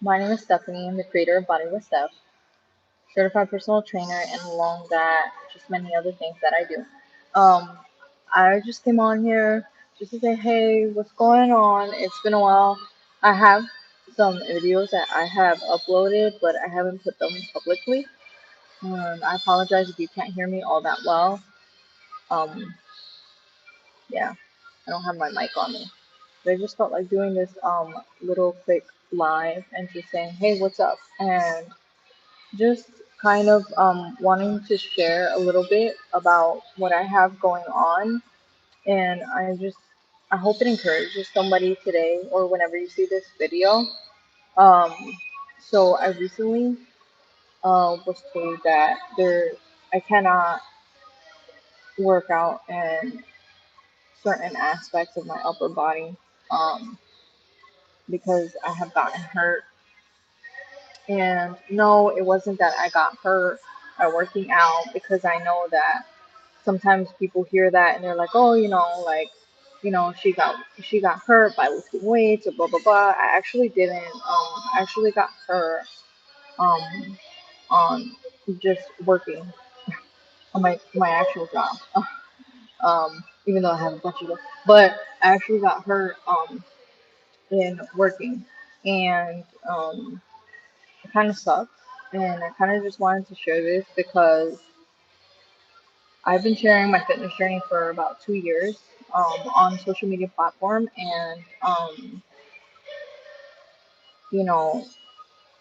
My name is Stephanie. I'm the creator of BodywithSteph, certified personal trainer, and along that, just many other things that I do. Um, I just came on here just to say, hey, what's going on? It's been a while. I have some videos that I have uploaded, but I haven't put them publicly. I apologize if you can't hear me all that well. Um, yeah, I don't have my mic on me. But I just felt like doing this little quick live and just saying, hey, what's up? And just kind of wanting to share a little bit about what I have going on. And I hope it encourages somebody today or whenever you see this video. Um, so I recently was told that I cannot work out in certain aspects of my upper body um, because I have gotten hurt. And no, it wasn't that I got hurt by working out because I know that sometimes people hear that and they're like, oh, she got hurt by lifting weights or blah blah blah. I actually didn't. I actually got hurt um on just working on my actual job. Even though I have a bunch of them, but I actually got hurt in working, and it kind of sucks. And I kind of just wanted to share this because I've been sharing my fitness journey for about 2 years on social media platform, and you know,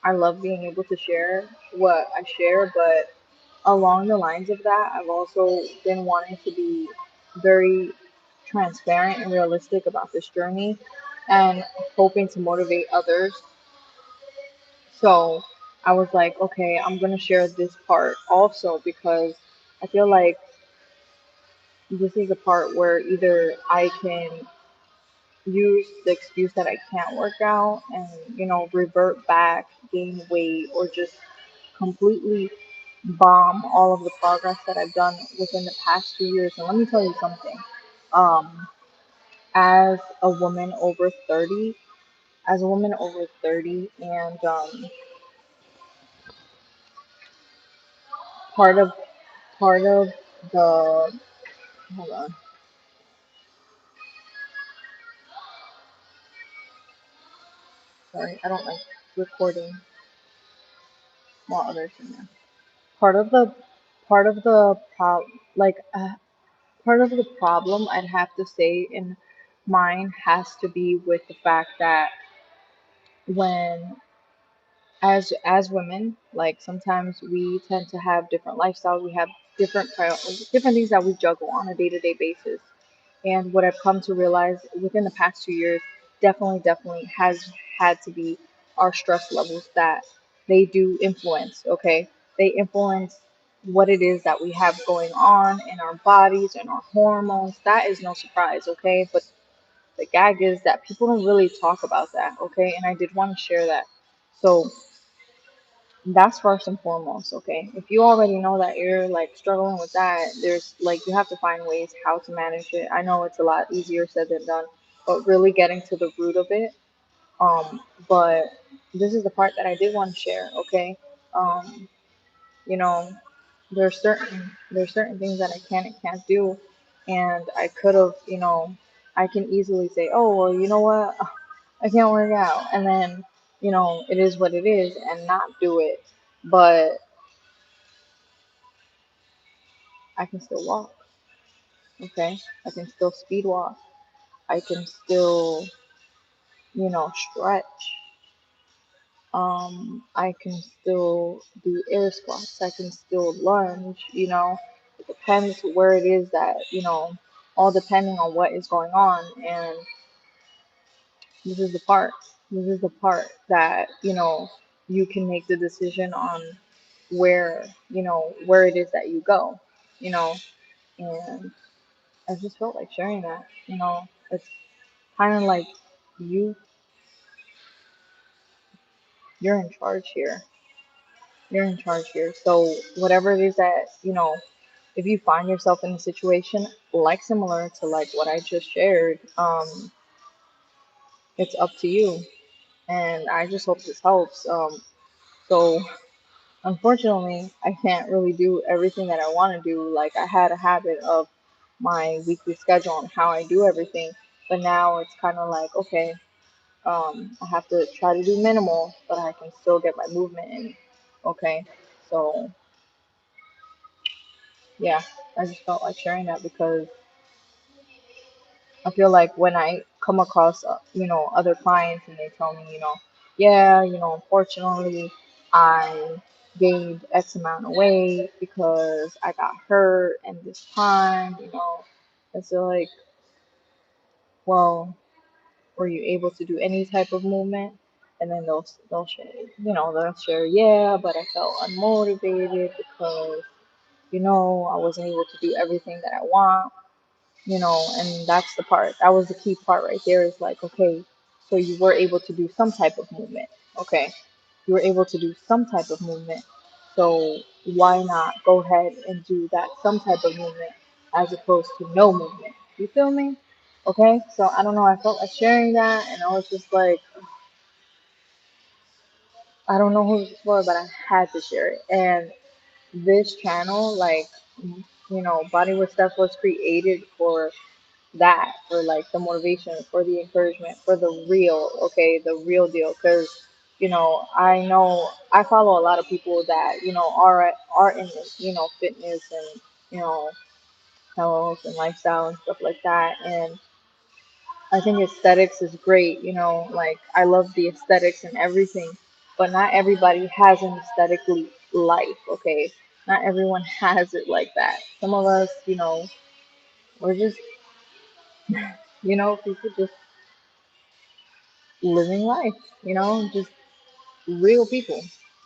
I love being able to share what I share, but along the lines of that, I've also been wanting to be very transparent and realistic about this journey and hoping to motivate others. So I was like, okay, I'm gonna share this part also because I feel like this is a part where either I can use the excuse that I can't work out and, revert back, gain weight, or just completely bomb all of the progress that I've done within the past 2 years. And let me tell you something. Um, as a woman over 30, and part of part of the hold on, sorry, I don't like recording while others in there. Part of the part of the pro like part of the problem I'd have to say in mine has to be with the fact that when as women, like sometimes we tend to have different lifestyles, we have different things that we juggle on a day-to-day basis. And what I've come to realize within the past 2 years definitely has had to be our stress levels that they do influence, okay? They influence what it is that we have going on in our bodies and our hormones. That is no surprise, okay? But the gag is that people don't really talk about that, okay? And I did want to share that. So that's first and foremost, okay? If you already know that you're like struggling with that, there's like you have to find ways how to manage it. I know it's a lot easier said than done, but really getting to the root of it. But this is the part that I did want to share, okay? Um, you know, there's certain things that I can and can't do, and I could have, I can easily say, oh well, you know what, I can't work out, and then it is what it is, and not do it. But I can still walk, okay? I can still speed walk. I can still, stretch. I can still do air squats. I can still lunge. It depends where it is that, all depending on what is going on. And this is the part. This is the part that, you can make the decision on where it is that you go, you know, and I just felt like sharing that. It's kind of like you you're in charge here. You're in charge here. So whatever it is that, if you find yourself in a situation like similar to like what I just shared, it's up to you. and I just hope this helps. So unfortunately, I can't really do everything that I want to do. Like I had a habit of my weekly schedule and how I do everything, but now it's kind of like okay, I have to try to do minimal, but I can still get my movement in. Okay, so yeah, I just felt like sharing that because I feel like when I come across, other clients and they tell me, yeah, unfortunately, I gained X amount of weight because I got hurt and this time, it's like, well, were you able to do any type of movement? And then they'll share, they'll share, yeah, but I felt unmotivated because, I wasn't able to do everything that I want, and that's the part. That was the key part right there is like, okay, so you were able to do some type of movement. Okay. You were able to do some type of movement. So why not go ahead and do that some type of movement as opposed to no movement? You feel me? Okay. So I don't know. I felt like sharing that and I was just like, I don't know who it's for, but I had to share it. And this channel, like, Body with Steph was created for that, for like the motivation, for the encouragement, for the real, okay, the real deal. Because I know I follow a lot of people that are in this, fitness and health and lifestyle and stuff like that. And I think aesthetics is great. Like I love the aesthetics and everything, but not everybody has an aesthetically life. Okay, not everyone has it like that. Some of us, we're just people just living life, just real people,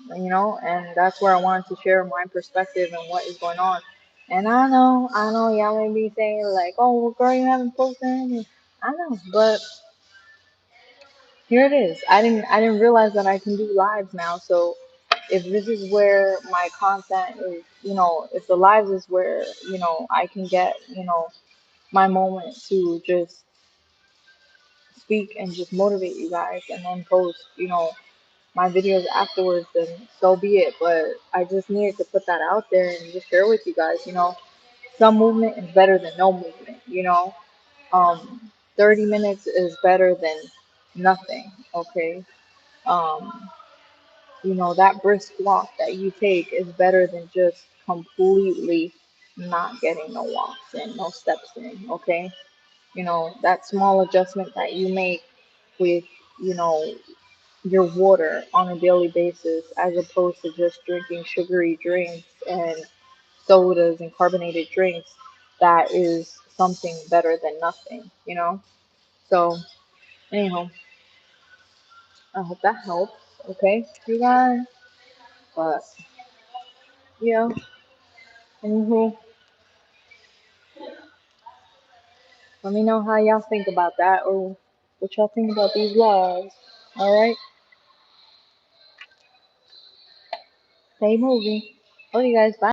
and that's where I wanted to share my perspective and what is going on. And I know, y'all may be saying like, "Oh, well, girl, you haven't posted anything." I know, but here it is. I didn't realize that I can do lives now. So if this is where my content is, if the lives is where I can get my moment to just speak and just motivate you guys, and then post my videos afterwards, then so be it. But I just needed to put that out there and just share with you guys, some movement is better than no movement, 30 minutes is better than nothing, okay? Um, that brisk walk that you take is better than just completely not getting no walks in, no steps in, okay? That small adjustment that you make with, you know, your water on a daily basis as opposed to just drinking sugary drinks and sodas and carbonated drinks, that is something better than nothing. So, anyhow, I hope that helps, okay, you guys? But, yeah, anywho, let me know how y'all think about that or what y'all think about these laws, alright? Stay moving. Love you guys. Bye.